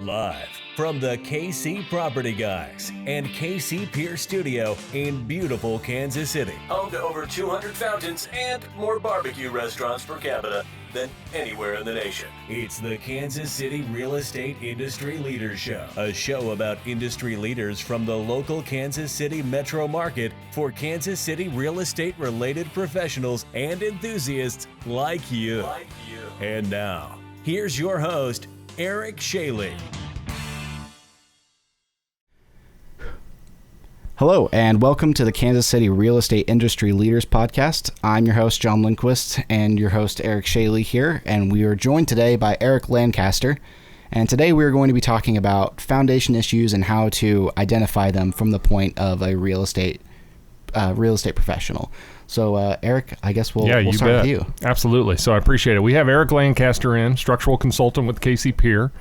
Live from the KC Property Guys and KC Pier studio in beautiful Kansas City. Home to over 200 fountains and more barbecue restaurants per capita than anywhere in the nation. It's the Kansas City Real Estate Industry Leaders Show, a show about industry leaders from the local Kansas City metro market for Kansas City real estate related professionals and enthusiasts like you. And now, here's your host, Erik Scheele. Hello, and welcome to the Kansas City Real Estate Industry Leaders Podcast. I'm your host, John Lindquist, and your host, Erik Scheele here, and we are joined today by Erik Lancaster. And today we are going to be talking about foundation issues and how to identify them from the point of a real estate professional. So, Erik, I guess we'll start with you. Absolutely. So I appreciate it. We have Erik Lancaster in, structural consultant with KC Pier,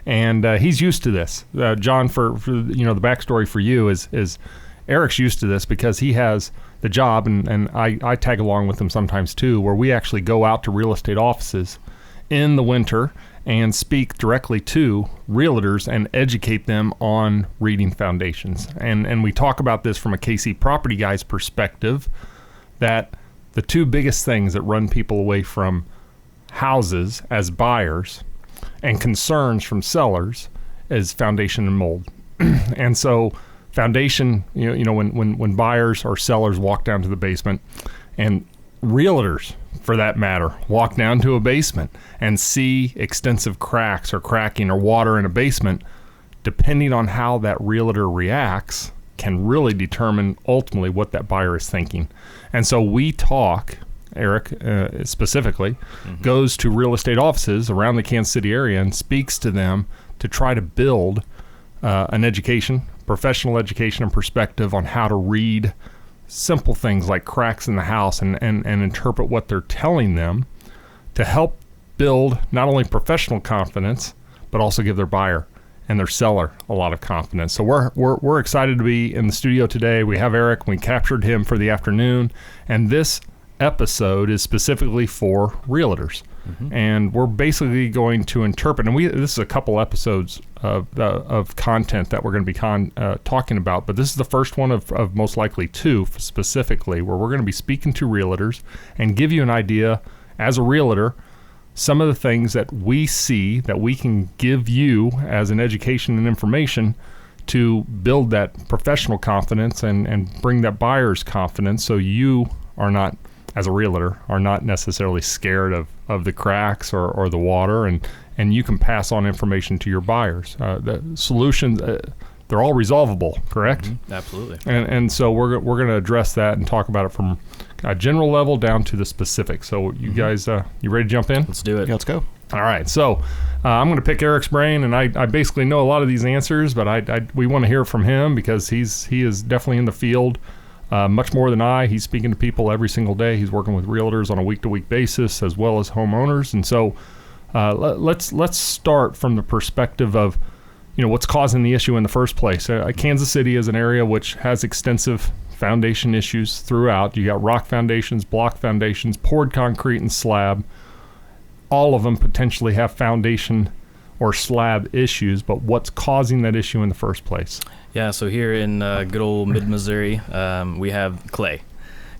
and he's used to this. John, for the backstory for you is Erik's used to this because he has the job, and I tag along with him sometimes too, where we actually go out to real estate offices in the winter and speak directly to realtors and educate them on reading foundations. And we talk about this from a KC Property Guy's perspective, that the two biggest things that run people away from houses as buyers and concerns from sellers is foundation and mold. And so foundation, when buyers or sellers walk down to the basement, and realtors for that matter walk down to a basement and see extensive cracks or cracking or water in a basement, depending on how that realtor reacts can really determine ultimately what that buyer is thinking. And so we talk, Erik specifically, goes to real estate offices around the Kansas City area and speaks to them to try to build an education, professional education and perspective on how to read simple things like cracks in the house and interpret what they're telling them to help build not only professional confidence, but also give their buyer and their seller a lot of confidence. So we're excited to be in the studio today. We have Erik. We captured him for the afternoon, and this episode is specifically for realtors. And we're basically going to interpret, and this is a couple episodes of content that we're going to be talking about, but this is the first one of most likely two specifically, where we're going to be speaking to realtors and give you an idea as a realtor some of the things that we see that we can give you as an education and information to build that professional confidence and bring that buyer's confidence, so you are not, as a realtor, are not necessarily scared of the cracks or the water, and you can pass on information to your buyers. The solutions, they're all resolvable, correct? Absolutely. And so we're going to address that and talk about it from a general level down to the specifics. So you guys, you ready to jump in? Let's do it. Yeah, let's go. All right. So I'm going to pick Erik's brain, and I basically know a lot of these answers, but we want to hear from him because he is definitely in the field much more than I. He's speaking to people every single day. He's working with realtors on a week-to-week basis as well as homeowners. And so let's start from the perspective of what's causing the issue in the first place. Kansas City is an area which has extensive foundation issues throughout. You got rock foundations, block foundations, poured concrete, and slab. All of them potentially have foundation or slab issues, but what's causing that issue in the first place? Yeah, so here in good old mid-Missouri, we have clay.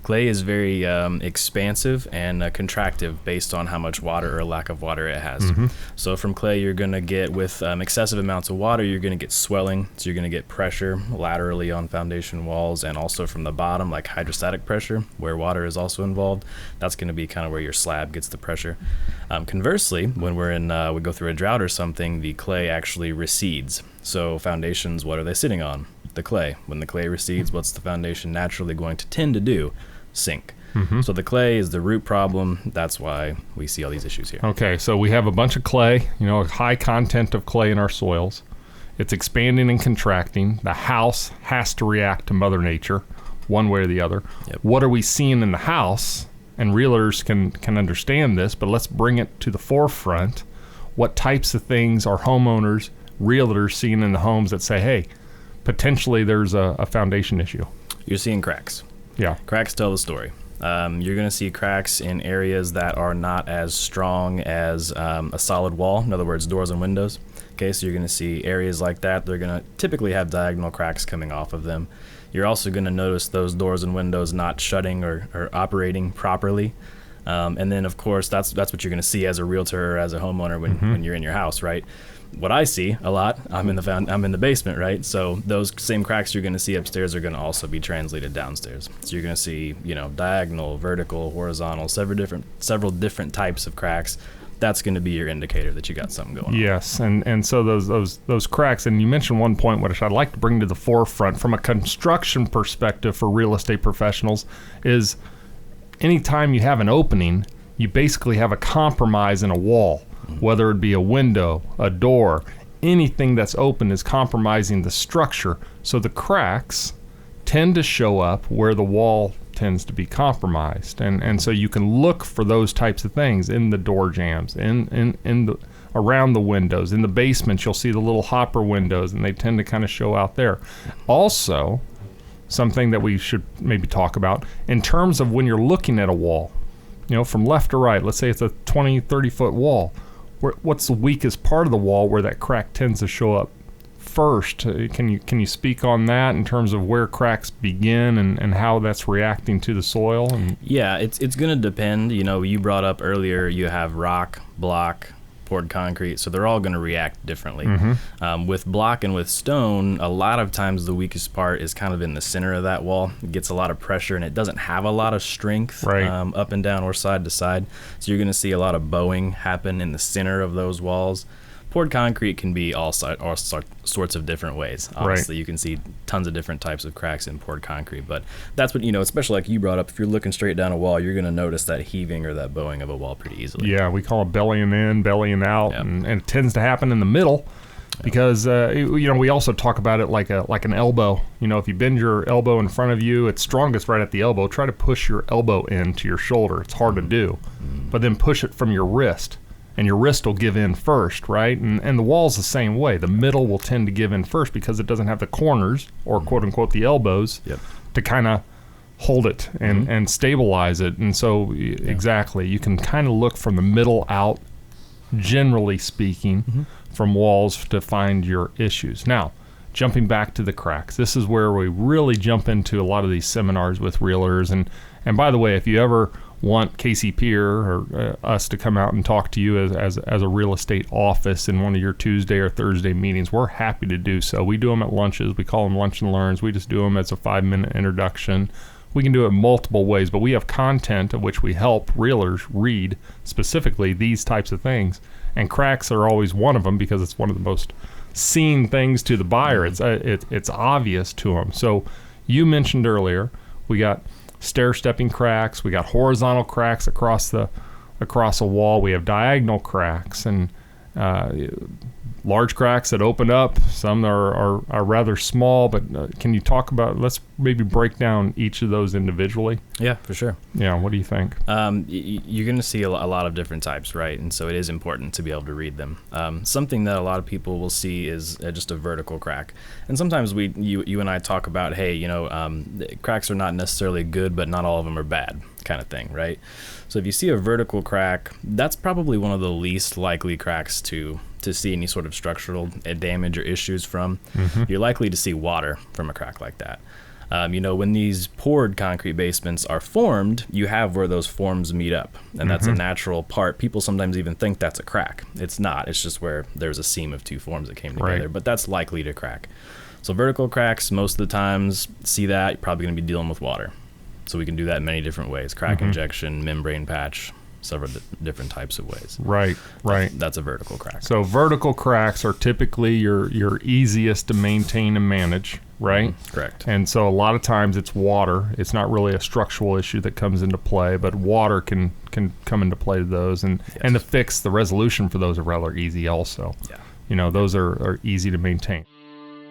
Clay is very expansive and contractive based on how much water or lack of water it has. So from clay, you're going to get, with excessive amounts of water, you're going to get swelling. So you're going to get pressure laterally on foundation walls, and also from the bottom, like hydrostatic pressure, where water is also involved. That's going to be kind of where your slab gets the pressure. Conversely, when we go through a drought or something, the clay actually recedes. So foundations, what are they sitting on? The clay. When the clay recedes, what's the foundation naturally going to tend to do? Sink. So the clay is the root problem. That's why we see all these issues here. Okay, so we have a bunch of clay, a high content of clay in our soils. It's expanding and contracting. The house has to react to Mother Nature one way or the other. Yep. What are we seeing in the house? And realtors can understand this, but let's bring it to the forefront. What types of things are homeowners, realtors seeing in the homes that say, hey, potentially there's a foundation issue? You're seeing cracks. Yeah. Cracks tell the story. You're going to see cracks in areas that are not as strong as a solid wall. In other words, doors and windows. Okay, so you're going to see areas like that. They're going to typically have diagonal cracks coming off of them. You're also going to notice those doors and windows not shutting or operating properly. And then, of course, that's what you're going to see as a realtor or as a homeowner when you're in your house, right? What I see a lot, I'm in the basement, right? So those same cracks you're going to see upstairs are going to also be translated downstairs. So you're going to see, diagonal, vertical, horizontal, several different types of cracks. That's going to be your indicator that you got something going on. Yes, and so those cracks, and you mentioned one point which I'd like to bring to the forefront from a construction perspective for real estate professionals is anytime you have an opening, you basically have a compromise in a wall. Whether it be a window, a door, anything that's open is compromising the structure. So the cracks tend to show up where the wall tends to be compromised. And so you can look for those types of things in the door jambs, around the windows. In the basement, you'll see the little hopper windows, and they tend to kind of show out there. Also, something that we should maybe talk about in terms of when you're looking at a wall, from left to right, let's say it's a 20, 30-foot wall. What's the weakest part of the wall where that crack tends to show up first? Can you speak on that in terms of where cracks begin and how that's reacting to the soil? Yeah, it's going to depend. You brought up earlier you have rock, block, poured concrete, so they're all going to react differently. With block and with stone, a lot of times the weakest part is kind of in the center of that wall. It gets a lot of pressure and it doesn't have a lot of strength up and down or side to side. So you're going to see a lot of bowing happen in the center of those walls. Poured concrete can be all sorts of different ways. Honestly, you can see tons of different types of cracks in poured concrete, but that's what, especially like you brought up, if you're looking straight down a wall, you're going to notice that heaving or that bowing of a wall pretty easily. Yeah, we call it bellying in, bellying out, and it tends to happen in the middle because, we also talk about it like an elbow. If you bend your elbow in front of you, it's strongest right at the elbow. Try to push your elbow into your shoulder. It's hard to do, but then push it from your wrist. And your wrist will give in first, right? And the wall's the same way. The middle will tend to give in first because it doesn't have the corners, or quote-unquote the elbows, to kind of hold it and stabilize it. And so, exactly, you can kind of look from the middle out, generally speaking, from walls to find your issues. Now, jumping back to the cracks, this is where we really jump into a lot of these seminars with realtors. And by the way, if you ever want KC Pier or us to come out and talk to you as a real estate office in one of your Tuesday or Thursday meetings, we're happy to do so. We do them at lunches. We call them lunch and learns. We just do them as a 5-minute introduction. We can do it multiple ways, but we have content of which we help realtors read specifically these types of things. And cracks are always one of them because it's one of the most seen things to the buyer. It's obvious to them. So you mentioned earlier, we got stair-stepping cracks, we got horizontal cracks across a wall, we have diagonal cracks, and large cracks that open up. Some are rather small, but can you talk about, let's maybe break down each of those individually? Yeah, for sure. Yeah, what do you think? You're going to see a lot of different types, right? And so it is important to be able to read them. Something that a lot of people will see is just a vertical crack. And sometimes you and I talk about, hey, cracks are not necessarily good, but not all of them are bad, kind of thing, right? So if you see a vertical crack, that's probably one of the least likely cracks to see any sort of structural damage or issues from. You're likely to see water from a crack like that. When these poured concrete basements are formed, you have where those forms meet up, and that's a natural part. People sometimes even think that's a crack. It's not. It's just where there's a seam of two forms that came together, but that's likely to crack. So vertical cracks, most of the times, see that, you're probably going to be dealing with water. So we can do that in many different ways: crack injection, membrane patch, several different types of ways. Right. That's a vertical crack. So vertical cracks are typically your easiest to maintain and manage, right? Correct. And so a lot of times it's water. It's not really a structural issue that comes into play, but water can come into play to those. And the resolution for those are rather easy also. Yeah. Those are easy to maintain.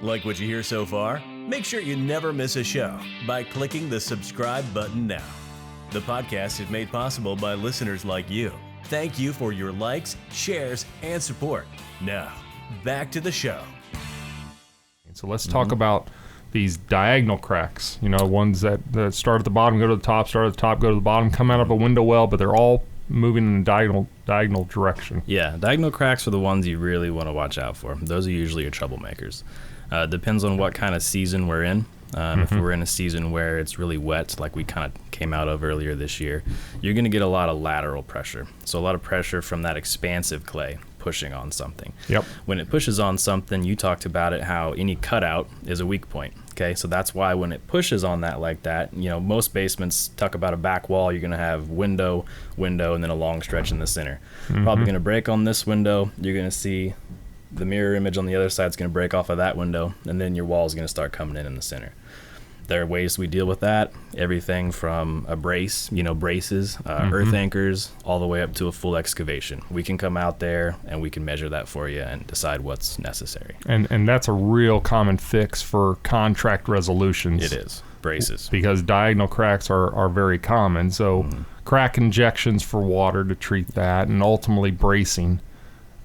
Like what you hear so far? Make sure you never miss a show by clicking the subscribe button now. The podcast is made possible by listeners like you. Thank you for your likes, shares, and support. Now, back to the show. So let's talk about these diagonal cracks, ones that start at the bottom, go to the top, start at the top, go to the bottom, come out of a window well, but they're all moving in a diagonal direction. Yeah, diagonal cracks are the ones you really want to watch out for. Those are usually your troublemakers. Depends on what kind of season we're in. If we're in a season where it's really wet, like we kind of came out of earlier this year, you're going to get a lot of lateral pressure. So a lot of pressure from that expansive clay pushing on something. Yep. When it pushes on something, you talked about it, how any cutout is a weak point. Okay, so that's why when it pushes on that like that, most basements talk about a back wall, you're going to have window, and then a long stretch in the center. Probably going to break on this window. You're going to see the mirror image on the other side is going to break off of that window, and then your wall is going to start coming in the center. There are ways we deal with that. Everything from a brace, braces, earth anchors, all the way up to a full excavation. We can come out there and we can measure that for you and decide what's necessary. And that's a real common fix for contract resolutions. It is. Braces. Because diagonal cracks are very common. So crack injections for water to treat that, and ultimately bracing.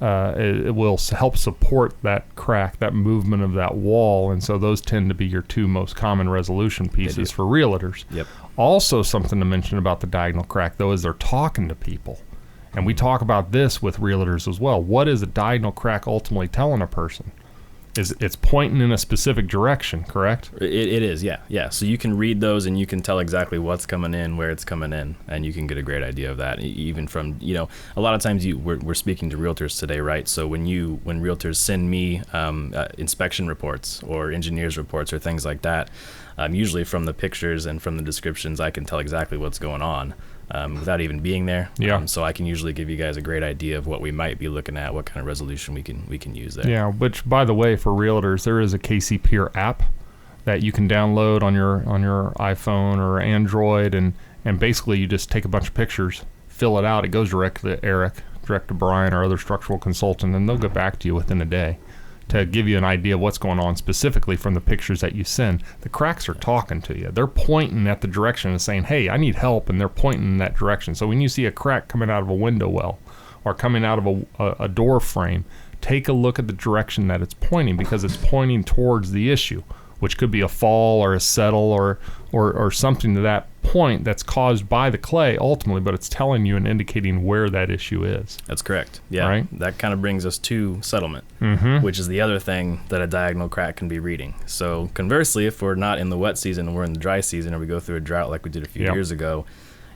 It will help support that crack, that movement of that wall, and so those tend to be your two most common resolution pieces for realtors. Yep. Also, something to mention about the diagonal crack, though, is they're talking to people, and we talk about this with realtors as well. What is a diagonal crack ultimately telling a person? It's pointing in a specific direction, correct? It is, yeah. So you can read those and you can tell exactly what's coming in, where it's coming in, and you can get a great idea of that. Even from, a lot of times we're speaking to realtors today, right? So when realtors send me inspection reports or engineers reports or things like that, usually from the pictures and from the descriptions, I can tell exactly what's going on. Without even being there. Yeah. So I can usually give you guys a great idea of what we might be looking at, what kind of resolution we can use there. Yeah, which, by the way, for realtors, there is a KC Pier app that you can download on your iPhone or Android, and basically you just take a bunch of pictures, fill it out. It goes direct to Erik, direct to Brian, our other structural consultant, and they'll get back to you within a day to give you an idea of what's going on specifically from the pictures that you send. The cracks are talking to you. They're pointing at the direction and saying, hey, I need help, and they're pointing in that direction. So when you see a crack coming out of a window well or coming out of a door frame, take a look at the direction that it's pointing, because it's pointing towards the issue, which could be a fall or a settle or something to that point that's caused by the clay ultimately, but it's telling you and indicating where that issue is. That's correct. Yeah. Right? That kind of brings us to settlement, which is the other thing that a diagonal crack can be reading. So conversely, if we're not in the wet season and we're in the dry season, or we go through a drought like we did a few years ago,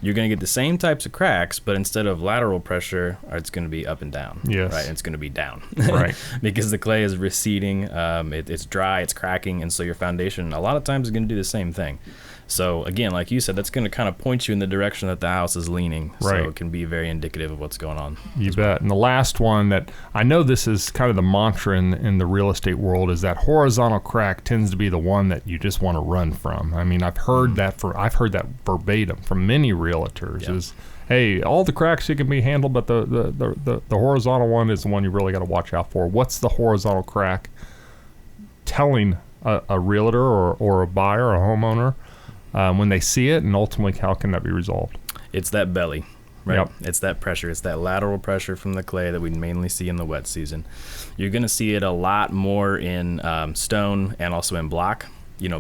you're going to get the same types of cracks, but instead of lateral pressure, it's going to be up and down. Yes. Right? It's going to be down. Right. Because the clay is receding, it's dry, it's cracking, and so your foundation a lot of times is going to do the same thing. So again, like you said, that's going to kind of point you in the direction that the house is leaning. Right. So it can be very indicative of what's going on. You bet. And the last one that I know, this is kind of the mantra in the real estate world, is that horizontal crack tends to be the one that you just want to run from. I mean, I've heard that verbatim from many realtors. Is, hey, all the cracks you can be handled, but the horizontal one is the one you really got to watch out for. What's the horizontal crack telling a realtor or a buyer or a homeowner when they see it, and ultimately how can that be resolved? It's that belly, right? Yep. It's that pressure. It's that lateral pressure from the clay that we mainly see in the wet season. You're going to see it a lot more in stone and also in block.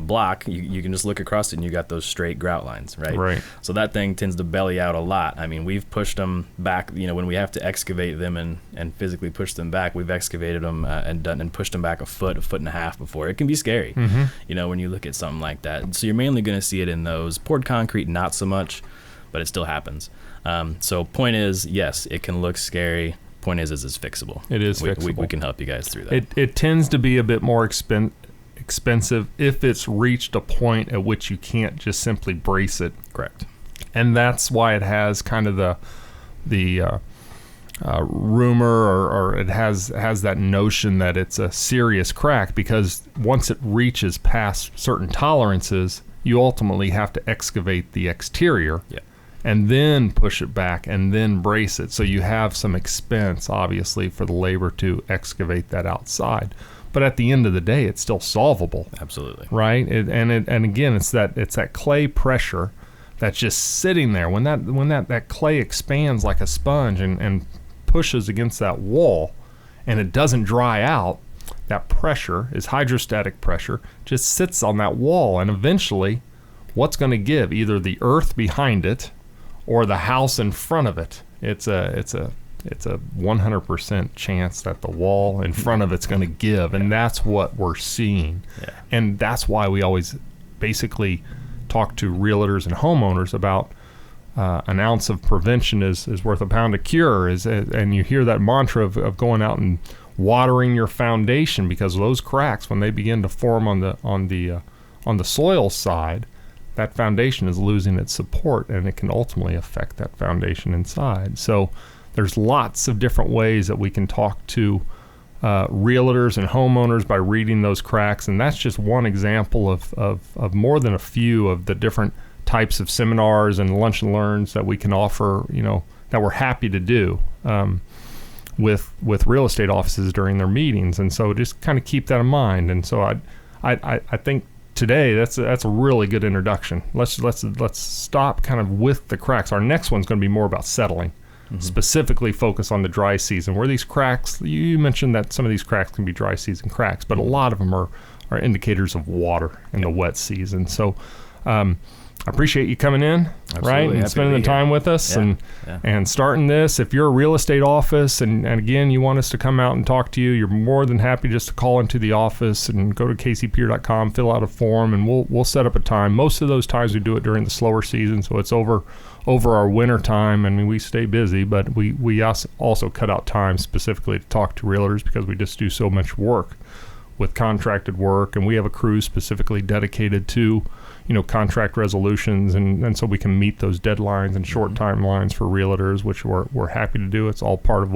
Block, you can just look across it and you got those straight grout lines, right? Right. So that thing tends to belly out a lot. I mean, we've pushed them back, when we have to excavate them and physically push them back, we've excavated them and pushed them back a foot and a half before. It can be scary, when you look at something like that. So you're mainly going to see it in those. Poured concrete, not so much, but it still happens. So point is, yes, it can look scary. Point is it's fixable. It is fixable. We can help you guys through that. It tends to be a bit more expensive if it's reached a point at which you can't just simply brace it. Correct. And that's why it has kind of the rumor or it has that notion that it's a serious crack, because once it reaches past certain tolerances, you ultimately have to excavate the exterior and then push it back and then brace it. So you have some expense, obviously, for the labor to excavate that outside. But at the end of the day, it's still solvable. Absolutely. Right? And again, it's that clay pressure that's just sitting there. When that clay expands like a sponge and pushes against that wall and it doesn't dry out, that pressure is hydrostatic pressure, just sits on that wall. And eventually, what's going to give? Either the earth behind it or the house in front of it. It's a it's a 100% chance that the wall in front of it's going to give, and that's what we're seeing. Yeah. And that's why we always basically talk to realtors and homeowners about an ounce of prevention is worth a pound of cure. And you hear that mantra of going out and watering your foundation, because those cracks, when they begin to form on the soil side, that foundation is losing its support, and it can ultimately affect that foundation inside. So there's lots of different ways that we can talk to realtors and homeowners by reading those cracks, and that's just one example of more than a few of the different types of seminars and lunch and learns that we can offer, that we're happy to do with real estate offices during their meetings. And so just kind of keep that in mind. And so I think today that's a really good introduction. Let's stop kind of with the cracks. Our next one's going to be more about settling. Specifically focus on the dry season, where these cracks, you mentioned that some of these cracks can be dry season cracks, but a lot of them are indicators of water in the wet season. So I appreciate you coming in, right, and spending the time with us and starting this. If you're a real estate office and again, you want us to come out and talk to you, you're more than happy just to call into the office and go to kcpier.com, fill out a form, and we'll set up a time. Most of those times we do it during the slower season, so it's over our winter time. I mean, we stay busy, but we also cut out time specifically to talk to realtors, because we just do so much work with contracted work, and we have a crew specifically dedicated to contract resolutions, and so we can meet those deadlines and short timelines for realtors, which we're happy to do. It's all part of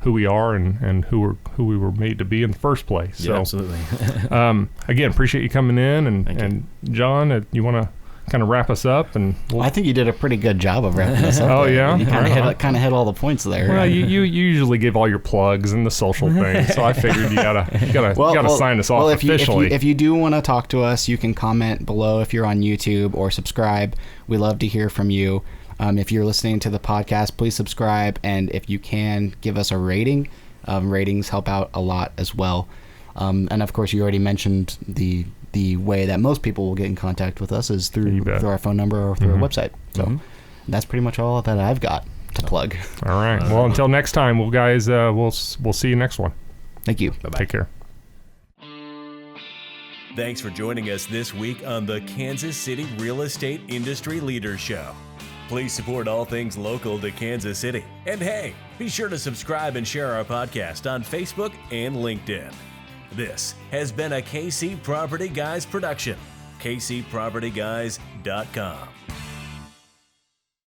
who we are and who we were made to be in the first place. Yeah, so, absolutely. Again, appreciate you coming in, and John, you want to kind of wrap us up? And I think you did a pretty good job of wrapping us up. Oh, yeah? You kind of hit all the points there. Well, you usually give all your plugs and the social things, so I figured you gotta sign us off officially. If you do want to talk to us, you can comment below if you're on YouTube, or subscribe. We love to hear from you. If you're listening to the podcast, please subscribe, and if you can, give us a rating. Ratings help out a lot as well. And of course, you already mentioned the way that most people will get in contact with us is through our phone number or through our website. So that's pretty much all that I've got to plug. All right. Well, until next time, we'll see you next one. Thank you. Bye-bye. Take care. Thanks for joining us this week on the Kansas City Real Estate Industry Leaders Show. Please support all things local to Kansas City. And hey, be sure to subscribe and share our podcast on Facebook and LinkedIn. This has been a KC Property Guys production. KCPropertyGuys.com.